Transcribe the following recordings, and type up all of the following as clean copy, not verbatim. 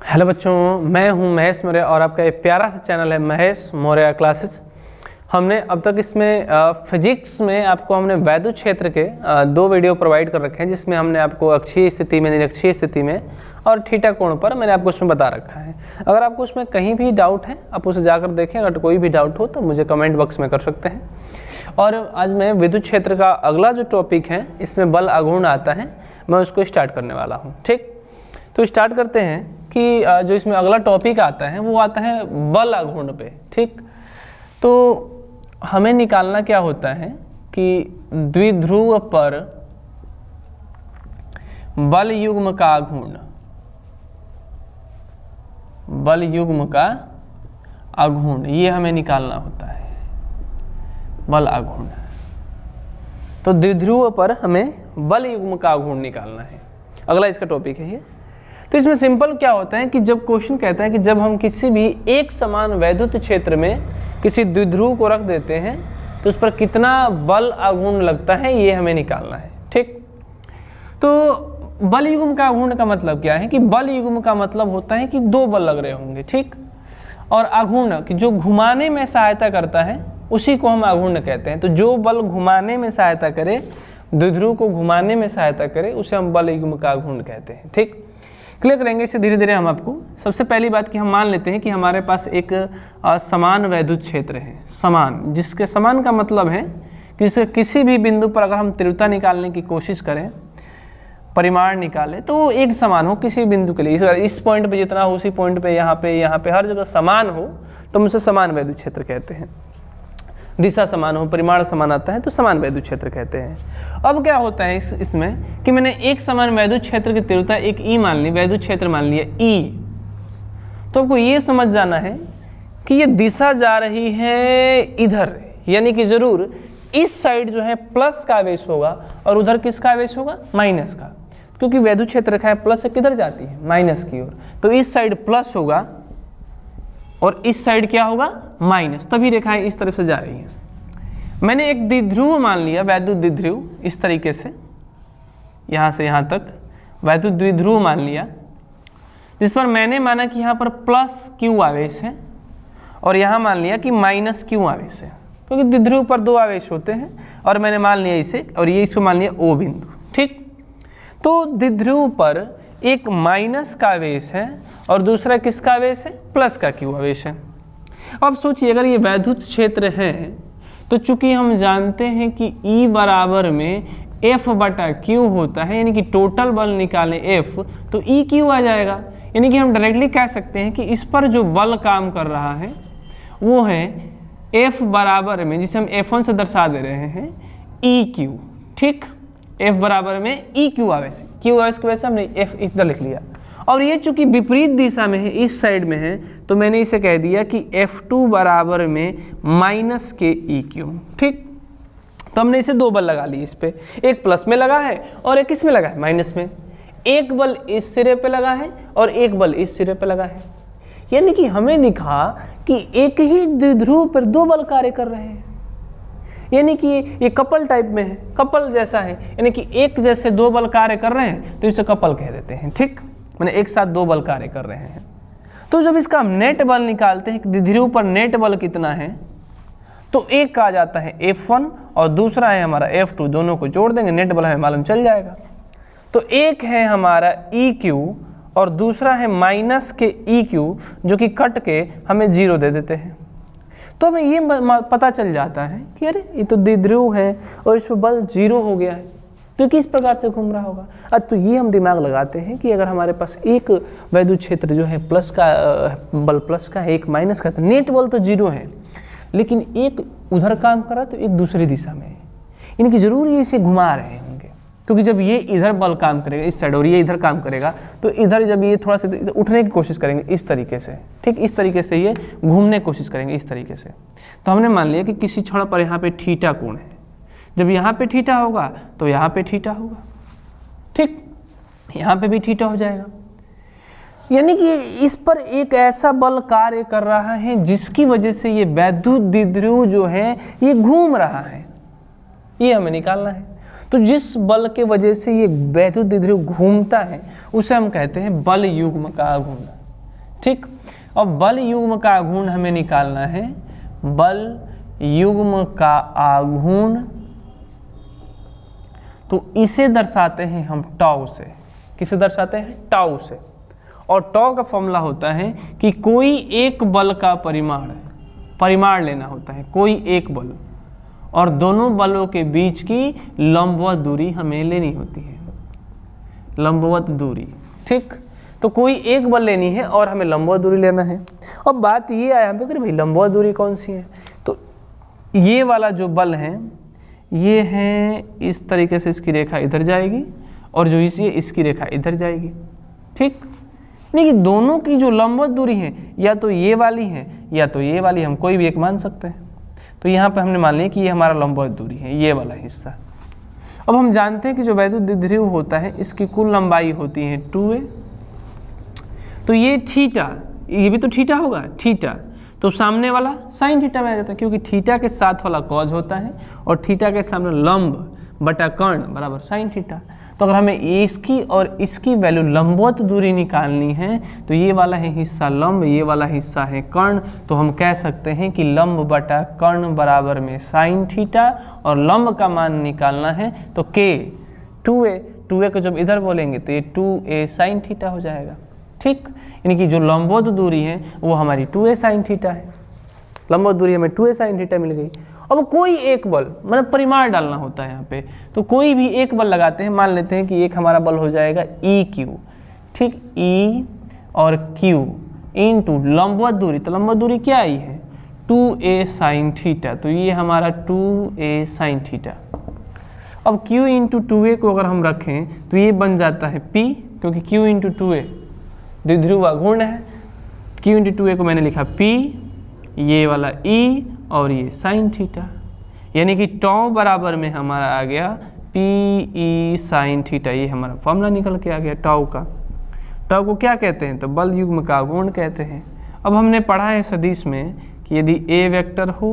Hello बच्चों, मैं हूं महेश मौर्य और आपका एक प्यारा सा चैनल है महेश मौर्य क्लासेस। हमने अब तक इसमें फिजिक्स में आपको हमने वैद्युत क्षेत्र के दो वीडियो प्रोवाइड कर रखे हैं, जिसमें हमने आपको अक्षीय स्थिति में, निरक्षीय स्थिति में और थीटा कोण पर मैंने आपको उसमें बता रखा है। अगर आपको उसमें कहीं भी डाउट है आप उसे जाकर देखें। अगर कोई भी डाउट हो तो मुझे कमेंट बॉक्स में कर सकते हैं। और आज मैं विद्युत क्षेत्र का अगला जो टॉपिक है, इसमें बल आघूर्ण आता है, मैं उसको स्टार्ट करने वाला हूँ। ठीक, तो स्टार्ट करते हैं कि जो इसमें अगला टॉपिक आता है वो आता है बल आघूर्ण पे। ठीक, तो हमें निकालना क्या होता है कि द्विध्रुव पर बल युग्म का आघूर्ण, बल युग्म का आघूर्ण, ये हमें निकालना होता है, बल आघूर्ण। तो द्विध्रुव पर हमें बल युग्म का आघूर्ण निकालना है, अगला इसका टॉपिक है ये। तो इसमें सिंपल क्या होता है कि जब क्वेश्चन कहता है कि जब हम किसी भी एक समान वैद्युत क्षेत्र में किसी द्विध्रुव को रख देते हैं तो उस पर कितना बल आघूर्ण लगता है, ये हमें निकालना है। ठीक, तो बल युग्म का आघूर्ण का मतलब क्या है कि बल युग्म का मतलब होता है कि दो बल लग रहे होंगे। ठीक, और आघूर्ण कि जो घुमाने में सहायता करता है उसी को हम आघूर्ण कहते हैं। तो जो बल घुमाने में सहायता करे, द्विध्रुव को घुमाने में सहायता करे, उसे हम बल युग्म का आघूर्ण कहते हैं। ठीक, क्लियर करेंगे इसे धीरे धीरे हम आपको। सबसे पहली बात कि हम मान लेते हैं कि हमारे पास एक समान वैद्युत क्षेत्र है। समान, जिसके समान का मतलब है कि इसके किसी भी बिंदु पर अगर हम तीव्रता निकालने की कोशिश करें, परिमाण निकालें, तो वो एक समान हो किसी बिंदु के लिए। इस पॉइंट पे जितना हो उसी पॉइंट पे, यहाँ पे हर जगह समान हो तो हम उसे समान वैद्युत क्षेत्र कहते हैं। दिशा समान हो, परिमाण समान आता है तो समान वैद्युत क्षेत्र कहते हैं। अब क्या होता है इसमें कि मैंने एक समान वैद्युत क्षेत्र की तीव्रता एक ई मान ली, वैद्युत क्षेत्र मान लिया ई। तो आपको ये समझ जाना है कि ये दिशा जा रही है इधर, यानी कि जरूर इस साइड जो है प्लस का आवेश होगा और उधर किसका आवेश होगा, माइनस का, क्योंकि वैद्युत क्षेत्र रेखा है प्लस से किधर जाती है, माइनस की ओर। तो इस साइड प्लस होगा और इस साइड क्या होगा, माइनस, तभी रेखाएं इस तरफ से जा रही हैं। मैंने एक द्विध्रुव मान लिया, वैद्युत द्विध्रुव, इस तरीके से यहां से यहां तक वैद्युत द्विध्रुव मान लिया, जिस पर मैंने माना कि यहां पर प्लस क्यू आवेश है और यहां मान लिया कि माइनस क्यू आवेश है, क्योंकि द्विध्रुव पर दो आवेश होते हैं और मैंने मान लिया इसे, और ये इसको मान लिया ओ बिंदु। ठीक, तो द्विध्रुव पर एक माइनस का आवेश है और दूसरा किसका आवेश है, प्लस का क्यू आवेश है। अब सोचिए, अगर ये वैद्युत क्षेत्र है तो चूंकि हम जानते हैं कि E बराबर में F बटा Q होता है, यानी कि टोटल बल निकालें F तो E Q आ जाएगा। यानी कि हम डायरेक्टली कह सकते हैं कि इस पर जो बल काम कर रहा है वो है F बराबर में, जिसे हम F1 से दर्शा दे रहे हैं, EQ। ठीक, F बराबर में EQ आवेश, Q आवेश की वजह से हमने F इधर लिख लिया। और ये चूंकि विपरीत दिशा में है, इस साइड में है, तो मैंने इसे कह दिया कि F2 बराबर में माइनस के EQ। ठीक, तो हमने इसे दो बल लगा लिए इस पे, एक प्लस में लगा है और एक इसमें लगा है, माइनस में। एक बल इस सिरे पे लगा है और एक बल इस सिरे पे लगा है, यानी कि हमें दिखा कि एक ही द्विध्रुव पर दो बल कार्य कर रहे हैं, यानी कि ये कपल टाइप में है, कपल जैसा है, यानी कि एक जैसे दो बल कार्य कर रहे हैं तो इसे कपल कह देते हैं। ठीक, मैंने एक साथ दो बल कार्य कर रहे हैं। तो जब इसका हम नेट बल निकालते हैं कि द्विध्रुव पर नेट बल कितना है, तो एक का आ जाता है F1 और दूसरा है हमारा F2, दोनों को जोड़ देंगे, नेट बल हमें मालूम चल जाएगा। तो एक है हमारा EQ और दूसरा है माइनस के EQ, जो कि कट के हमें 0 दे देते हैं। तो हमें ये पता चल जाता है कि अरे ये तो द्विध्रुव है और इस पर बल 0 हो गया है, तो किस प्रकार से घूम रहा होगा। अब तो ये हम दिमाग लगाते हैं कि अगर हमारे पास एक वैद्युत क्षेत्र जो है प्लस का बल प्लस का है, एक माइनस का, तो नेट बल तो 0 है, लेकिन एक उधर काम कर रहा तो एक दूसरी दिशा में है, यानी कि जरूर ये इसे घुमा रहे होंगे, क्योंकि जब ये इधर बल काम करेगा इस साइड और ये इधर काम करेगा, तो इधर जब ये थोड़ा सा उठने की कोशिश करेंगे इस तरीके से, ठीक, इस तरीके से ये घूमने की कोशिश करेंगे इस तरीके से। तो हमने मान लिया कि किसी छोर पर यहाँ पे थीटा कोण है, जब यहाँ पे थीटा होगा तो यहाँ पे थीटा होगा। ठीक, यहाँ पे भी थीटा हो जाएगा, यानी कि इस पर एक ऐसा बल कार्य कर रहा है जिसकी वजह से ये वैद्युत द्विध्रुव जो है ये घूम रहा है, ये हमें निकालना है। तो जिस बल के वजह से ये वैद्युत द्विध्रुव घूमता है उसे हम कहते हैं बल युग्म का आघूर्ण। ठीक। अब बल युग्म का आघूर्ण हमें निकालना है, बल युग्म का आघूर्ण, तो इसे दर्शाते हैं हम टाउ से। किसे दर्शाते हैं? टाउ से। और टाउ का फॉर्मूला होता है कि कोई एक बल का परिमाण लेना होता है, कोई एक बल, और दोनों बलों के बीच की लंबवत दूरी हमें लेनी होती है, लंबवत दूरी। ठीक, तो कोई एक बल लेनी है और हमें लंबवत दूरी लेना है। अब बात ये आया हम पे, भाई लंबवत दूरी कौन सी है? तो ये वाला जो बल है, ये है इस तरीके से, इसकी रेखा इधर जाएगी और जो इसकी रेखा इधर जाएगी। ठीक, नहीं कि दोनों की जो लंबवत दूरी है या तो ये वाली है या तो ये वाली, हम कोई भी एक मान सकते हैं। तो यहाँ पे हमने मान लिया कि ये हमारा लंबवत दूरी है, ये वाला हिस्सा। अब हम जानते हैं कि जो वैद्युत द्विध्रुव होता है इसकी कुल लंबाई होती है 2a। तो ये थीटा, ये भी तो थीटा होगा, थीटा, तो सामने वाला साइन थीटा में आ जाता है, क्योंकि थीटा के साथ वाला कॉज होता है और थीटा के सामने लंब बटा कर्ण बराबर साइन थीटा। तो अगर हमें इसकी और इसकी वैल्यू लंबवत दूरी निकालनी है तो ये वाला है हिस्सा लंब, ये वाला हिस्सा है कर्ण, तो हम कह सकते हैं कि लंब बटा कर्ण बराबर में साइन थीटा, और लंब का मान निकालना है तो k 2a को जब इधर बोलेंगे तो ये 2a साइन थीटा हो जाएगा। ठीक, यानी कि जो लंबवत दूरी है वो हमारी 2a साइन थीटा है, लंबवत दूरी हमें 2a साइन थीटा मिल गई। अब कोई एक बल, मतलब परिमाण डालना होता है यहाँ पे, तो कोई भी एक बल लगाते हैं। मान लेते हैं कि एक हमारा बल हो जाएगा EQ, ठीक, E और Q इंटू लंबवत दूरी, तो लंबवत दूरी क्या आई है? 2a साइन थीटा, तो ये हमारा 2a साइन थीटा। अब Q इंटू 2a को अगर हम रखें तो ये बन जाता है P, क्योंकि Q इंटू 2a द्विध्रुव आघूर्ण है। Q इंटू 2a को मैंने लिखा P, ये वाला E और ये साइन थीटा, यानी कि टॉ बराबर में हमारा आ गया PE साइन थीटा। ये हमारा फॉर्मूला निकल के आ गया टाउ का। टाउ को क्या कहते हैं? तो बल युग्म का आघूर्ण कहते हैं। अब हमने पढ़ा है सदिश में कि यदि A वेक्टर हो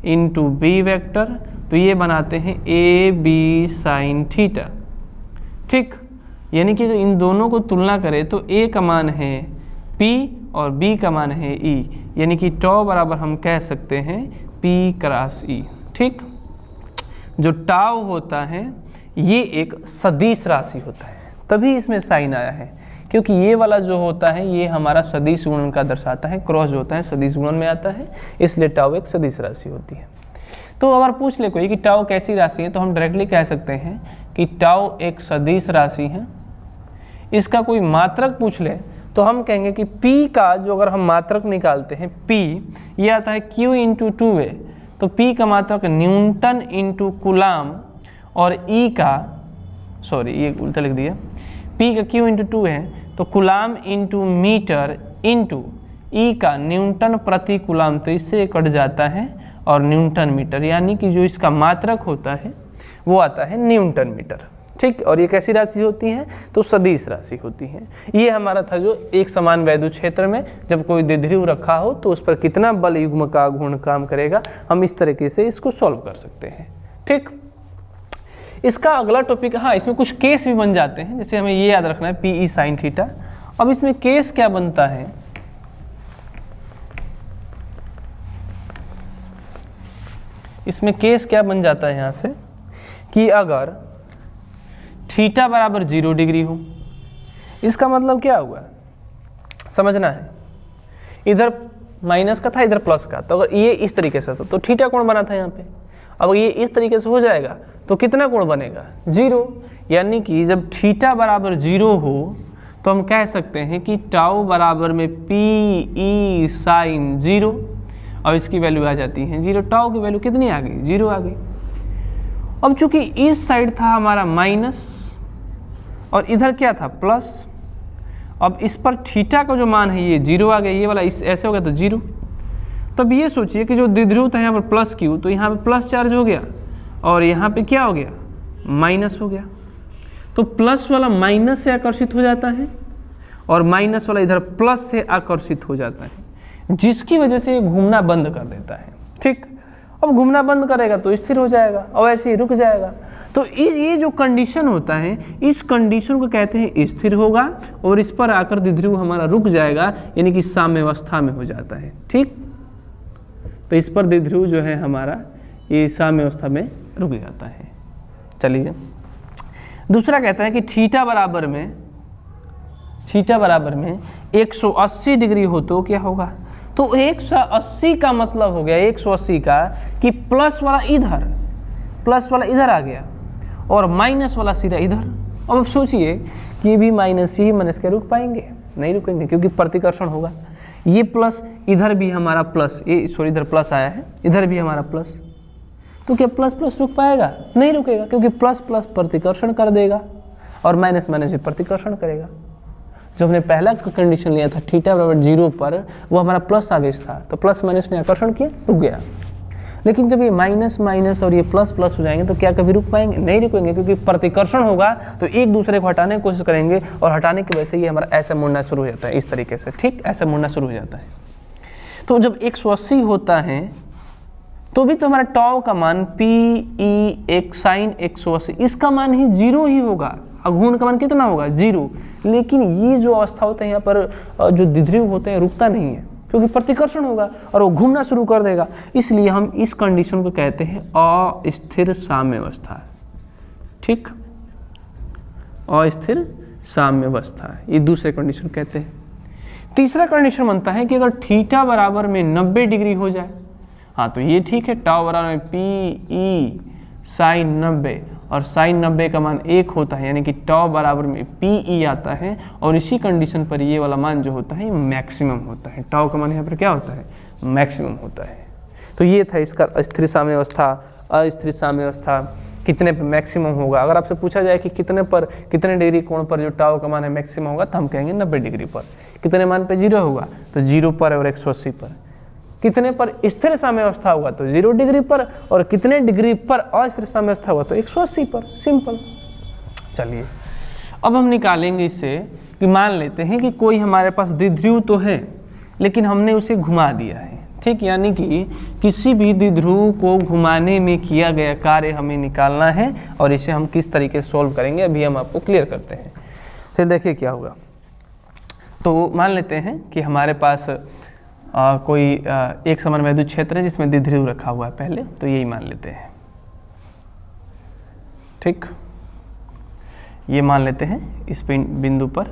इंटू B वेक्टर तो ये बनाते हैं AB साइन थीटा। ठीक, यानी कि इन दोनों को तुलना करें तो A का मान है P और B का मान है E, यानी कि टॉ बराबर हम कह सकते हैं P क्रॉस E। ठीक, जो टाउ होता है ये एक सदिश राशि होता है, तभी इसमें साइन आया है, क्योंकि ये वाला जो होता है ये हमारा सदिश गुणन का दर्शाता है, क्रॉस जो होता है सदिश गुणन में आता है, इसलिए टाउ एक सदिश राशि होती है। तो अगर पूछ ले कोई कि टाउ कैसी राशि है, तो हम डायरेक्टली कह सकते हैं कि टाउ एक सदिश राशि है। इसका कोई मात्रक पूछ ले तो हम कहेंगे कि P का जो अगर हम मात्रक निकालते हैं, P ये आता है Q इंटू 2a, तो P का मात्रक न्यूटन इंटू कुलाम, और E का, सॉरी ये उल्टा लिख दिया, P का Q इंटू 2 है तो coulomb into metre into E का न्यूटन प्रति कुलाम, तो इससे कट जाता है और न्यूटन मीटर, यानी कि जो इसका मात्रक होता है वो आता है न्यूटन मीटर। ठीक, और ये कैसी राशि होती है? तो सदिश राशि होती है। ये हमारा था जो एक समान वैद्युत क्षेत्र में जब कोई द्विध्रुव रखा हो तो उस पर कितना बल युग्म का आघूर्ण काम करेगा, हम इस तरीके से इसको सॉल्व कर सकते हैं। ठीक, इसका अगला टॉपिक, हाँ इसमें कुछ केस भी बन जाते हैं, जैसे हमें ये याद रखना है PE साइन थीटा। अब इसमें केस क्या बनता है? इसमें केस क्या बन जाता है यहाँ से कि अगर थीटा बराबर 0 डिग्री हो, इसका मतलब क्या हुआ समझना है, इधर माइनस का था इधर प्लस का, तो अगर ये इस तरीके से था तो थीटा कोण बना था यहाँ पे। अब ये इस तरीके से हो जाएगा तो कितना कोण बनेगा? 0, यानी कि जब थीटा बराबर 0 हो तो हम कह सकते हैं कि टाउ बराबर में PE साइन 0, और इसकी वैल्यू आ जाती है 0। टाउ की वैल्यू कितनी आ गई? 0 आ गई। अब चूंकि इस साइड था हमारा माइनस और इधर क्या था? प्लस, अब इस पर थीटा का जो मान है ये 0 आ गया, ये वाला इस ऐसे हो गया तो 0। तब ये सोचिए कि जो द्विध्रुव था यहाँ पर प्लस Q, तो यहाँ पे प्लस चार्ज हो गया और यहाँ पे क्या हो गया? माइनस हो गया। तो प्लस वाला माइनस से आकर्षित हो जाता है और माइनस वाला इधर प्लस से आकर्षित हो जाता है, जिसकी वजह से ये घूमना बंद कर देता है। ठीक, अब घूमना बंद करेगा तो स्थिर हो जाएगा और ऐसे ही रुक जाएगा। तो ये जो कंडीशन होता है, इस कंडीशन को कहते हैं स्थिर होगा, और इस पर आकर द्विध्रुव हमारा रुक जाएगा, यानी कि साम्यावस्था में हो जाता है। ठीक, तो इस पर द्विध्रुव जो है हमारा ये साम्यावस्था में रुक जाता है। चलिए दूसरा कहता है कि थीटा बराबर में 180 डिग्री हो तो क्या होगा। तो 180 का मतलब हो गया 180 का कि प्लस वाला इधर आ गया और माइनस वाला सीधा इधर। अब सोचिए कि भी माइनस ही माइनस के रुक पाएंगे, नहीं रुकेंगे, क्योंकि प्रतिकर्षण होगा। ये प्लस इधर भी हमारा प्लस, ये सॉरी इधर प्लस आया है, इधर भी हमारा प्लस, तो क्या प्लस प्लस रुक पाएगा? नहीं रुकेगा, क्योंकि प्लस प्लस प्रतिकर्षण कर देगा और माइनस माइनस भी प्रतिकर्षण करेगा। जो हमने पहला कंडीशन लिया था थीटा बराबर 0 पर, वो हमारा प्लस आवेश था, तो प्लस माइनस ने आकर्षण किया, रुक गया। लेकिन जब ये माइनस माइनस और ये प्लस प्लस हो जाएंगे तो क्या कभी रुक पाएंगे? नहीं रुकेंगे, क्योंकि प्रतिकर्षण होगा तो एक दूसरे को हटाने की कोशिश करेंगे, और हटाने की वजह से ये हमारा ऐसे मुड़ना शुरू हो जाता है, इस तरीके से। ठीक, ऐसे मुड़ना शुरू हो जाता है। तो जब 180 होता है तो भी तो हमारा टॉ का मान P(E) sin 180, इसका मान ही 0 ही होगा। अघूर्ण का मान कितना होगा? 0। लेकिन ये जो अवस्था होता है यहाँ पर जो द्विध्रुव होते हैं रुकता नहीं है, क्योंकि प्रतिकर्षण होगा और वो घूमना शुरू कर देगा। इसलिए हम इस कंडीशन को कहते हैं अस्थिर साम्यावस्था। ठीक, अस्थिर साम्यावस्था, ये दूसरे कंडीशन कहते हैं। तीसरा कंडीशन बनता है कि अगर थीटा बराबर में 90 डिग्री हो जाए, हाँ तो ये ठीक है, टाउ बराबर में P(E) sin 90, और sin 90 का मान 1 होता है, यानी कि टाउ बराबर में P(E) आता है, और इसी कंडीशन पर ये वाला मान जो होता है मैक्सिमम होता है। टाउ का मान यहाँ पर क्या होता है? मैक्सिमम होता है। तो ये था इसका अस्थिर साम्यावस्था। अस्थिर साम्यावस्था कितने पे मैक्सिमम होगा? अगर आपसे पूछा जाए कि कितने डिग्री कोण पर जो टाउ का मान है मैक्सिमम होगा, तो हम कहेंगे 90 डिग्री पर। कितने मान पे 0 होगा? तो 0 पर और 180 पर। कितने पर स्थिर साम्यावस्था होगा? तो 0 डिग्री पर। और कितने डिग्री पर अस्थिर साम्यावस्था होगा? तो 180 पर। सिंपल। चलिए अब हम निकालेंगे इससे कि मान लेते हैं कि कोई हमारे पास द्विध्रुव तो है, लेकिन हमने उसे घुमा दिया है। ठीक, यानी कि किसी भी द्विध्रुव को घुमाने में किया गया कार्य हमें निकालना है, और इसे हम किस तरीके से सॉल्व करेंगे अभी हम आपको क्लियर करते हैं। चलिए देखिए क्या होगा। तो मान लेते हैं कि हमारे पास कोई एक समान वैद्युत क्षेत्र है जिसमें द्विध्रुव रखा हुआ है पहले, तो यही मान लेते हैं। ठीक, ये मान लेते हैं इस बिंदु पर,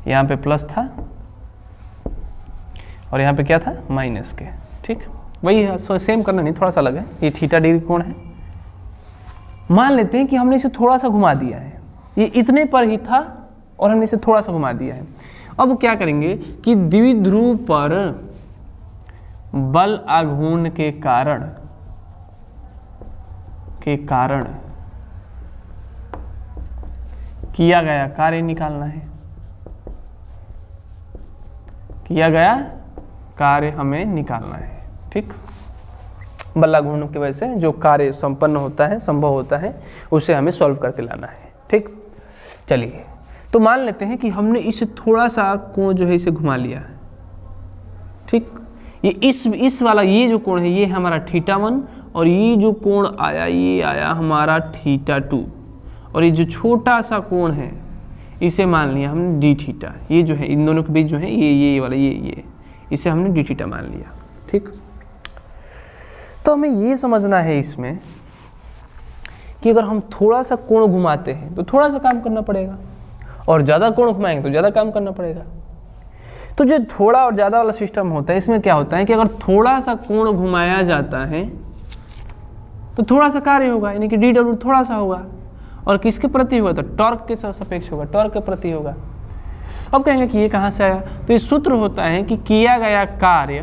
यहाँ पे प्लस था और यहाँ पे क्या था? माइनस के। ठीक, वही सेम करना नहीं, थोड़ा सा अलग है। ये थीटा डिग्री कोण है। मान लेते हैं कि हमने इसे थोड़ा सा घुमा दिया है, ये इतने पर ही था और हमने इसे थोड़ा सा घुमा दिया है। अब क्या करेंगे कि द्विध्रुव पर बल आघूर्ण के कारण किया गया कार्य निकालना है। किया गया कार्य हमें निकालना है। ठीक, बल आघूर्ण की वजह से जो कार्य संपन्न होता है, संभव होता है, उसे हमें सॉल्व करके लाना है। ठीक, चलिए तो मान लेते हैं कि हमने इसे थोड़ा सा कोण जो है इसे घुमा लिया। ठीक, ये इस वाला ये जो कोण है ये हमारा θ1, और ये जो कोण आया ये आया हमारा θ2, और ये जो छोटा सा कोण है इसे मान लिया हमने dθ। ये जो है इन दोनों के बीच जो है ये वाला ये इसे हमने dθ मान लिया। ठीक, तो हमें ये समझना है इसमें कि अगर हम थोड़ा सा कोण घुमाते हैं तो थोड़ा सा काम करना पड़ेगा, और ज़्यादा कोण घुमाएंगे तो ज़्यादा काम करना पड़ेगा। तो जो थोड़ा और ज़्यादा वाला सिस्टम होता है, इसमें क्या होता है कि अगर थोड़ा सा कोण घुमाया जाता है तो थोड़ा सा कार्य होगा, यानी कि dw थोड़ा सा होगा, और किसके प्रति होगा? तो टॉर्क के सापेक्ष होगा, टॉर्क के प्रति होगा। अब कहेंगे कि ये कहाँ से आया? तो ये सूत्र होता है कि किया गया कार्य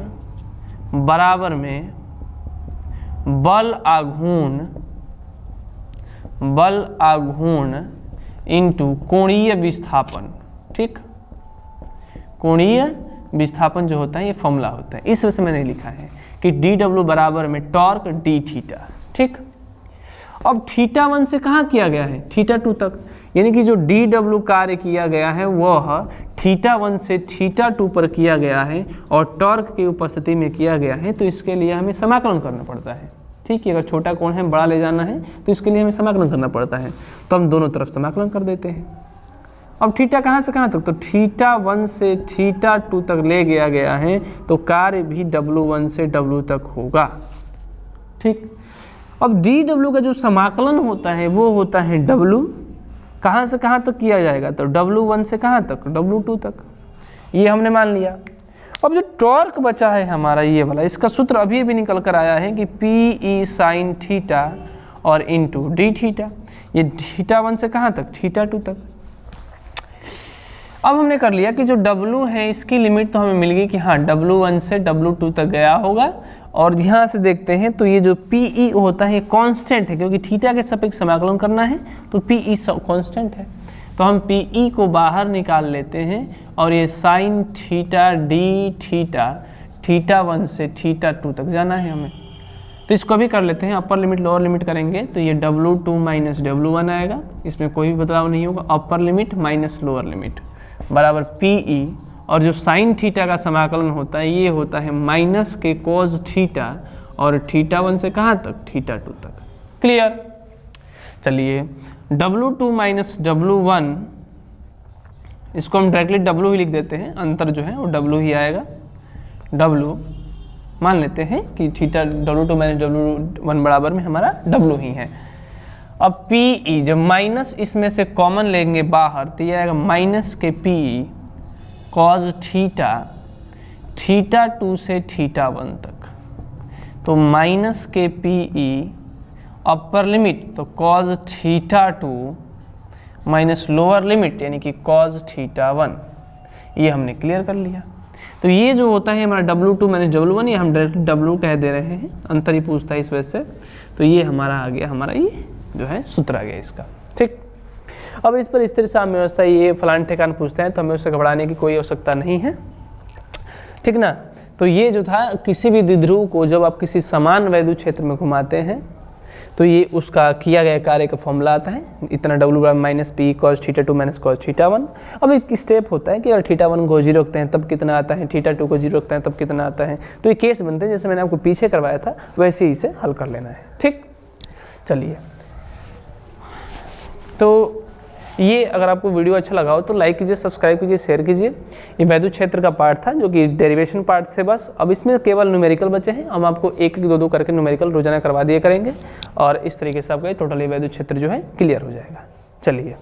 बराबर में बल आघूर्ण इंटू कोणीय विस्थापन। ठीक, कोणीय विस्थापन जो होता है ये फॉर्मूला होता है, इस वजह से मैंने लिखा है कि dw बराबर में टॉर्क dθ। ठीक, अब θ1 से कहाँ किया गया है? θ2 तक, यानी कि जो dw कार्य किया गया है वह θ1 से θ2 पर किया गया है और टॉर्क की उपस्थिति में किया गया है, तो इसके लिए हमें समाकलन करना पड़ता है। ठीक है, अगर छोटा कोण है बड़ा ले जाना है तो इसके लिए हमें समाकलन करना पड़ता है, तो हम दोनों तरफ समाकलन कर देते हैं। अब थीटा कहाँ से कहाँ तक, तो θ1 से θ2 तक ले गया है, तो कार्य भी W1 से W तक होगा। ठीक, अब dW का जो समाकलन होता है वो होता है W, कहाँ से कहाँ तक किया जाएगा, तो W1 से कहाँ तक, W2 तक, ये हमने मान लिया। अब जो टॉर्क बचा है हमारा ये वाला, इसका सूत्र अभी भी निकल कर आया है कि PE sin थीटा और इंटू डी थीटा, ये θ1 से कहाँ तक, θ2 तक। अब हमने कर लिया कि जो W है इसकी लिमिट तो हमें मिल गई कि हाँ W1 से W2 तक गया होगा, और यहाँ से देखते हैं तो ये जो PE होता है ये कांस्टेंट है, क्योंकि थीटा के सापेक्ष समाकलन करना है तो PE कांस्टेंट है, तो हम PE को बाहर निकाल लेते हैं और ये साइन थीटा डी थीटा θ1 से θ2 तक जाना है हमें, तो इसको भी कर लेते हैं। अपर लिमिट लोअर लिमिट करेंगे तो ये W2 माइनस W1 आएगा, इसमें कोई भी बदलाव नहीं होगा। Upper limit minus lower limit बराबर PE, और जो साइन थीटा का समाकलन होता है ये होता है माइनस के कोस थीटा और θ1 से कहाँ तक, θ2 तक। क्लियर। चलिए W2 माइनस W1, इसको हम डायरेक्टली W ही लिख देते हैं, अंतर जो है वो W ही आएगा। W मान लेते हैं कि थीटा W2 माइनस W1 बराबर में हमारा W ही है। अब PE जब माइनस इसमें से कॉमन लेंगे बाहर तो ये आएगा माइनस के PE कॉस थीटा θ2 से θ1 तक, तो माइनस के PE अपर लिमिट तो कॉस θ2 माइनस लोअर लिमिट यानी कि कॉस θ1, ये हमने क्लियर कर लिया। तो ये जो होता है हमारा W2 माइनस W1, ये हम डायरेक्ट W कह दे रहे हैं, अंतर ही पूछता है इस वजह से, तो ये हमारा आ गया, हमारा ये जो है सूत्र आ गया इसका। ठीक, अब इस पर स्थिर साम्य व्यवस्था ये फलान ठिकान पूछते हैं तो हमें उससे घबराने की कोई आवश्यकता नहीं है। ठीक ना, तो ये जो था किसी भी द्विध्रुव को जब आप किसी समान वैद्युत क्षेत्र में घुमाते हैं तो ये उसका किया गया कार्य का फॉर्मूला आता है, इतना W minus PE cos θ2 minus cos θ1। अब एक स्टेप होता है कि अगर θ1 को 0 रखते हैं तब कितना आता है, θ2 को 0 रखते हैं तब कितना आता है, तो ये केस बनते हैं जैसे मैंने आपको पीछे करवाया था वैसे ही इसे हल कर लेना है। ठीक, चलिए, तो ये अगर आपको वीडियो अच्छा लगा हो तो लाइक कीजिए, सब्सक्राइब कीजिए, शेयर कीजिए। ये वैद्युत क्षेत्र का पार्ट था जो कि डेरिवेशन पार्ट थे बस। अब इसमें केवल न्यूमेरिकल बचे हैं, हम आपको एक एक दो करके न्यूमेरिकल रोजाना करवा दिया करेंगे और इस तरीके से आपका टोटली वैद्युत क्षेत्र जो है क्लियर हो जाएगा। चलिए।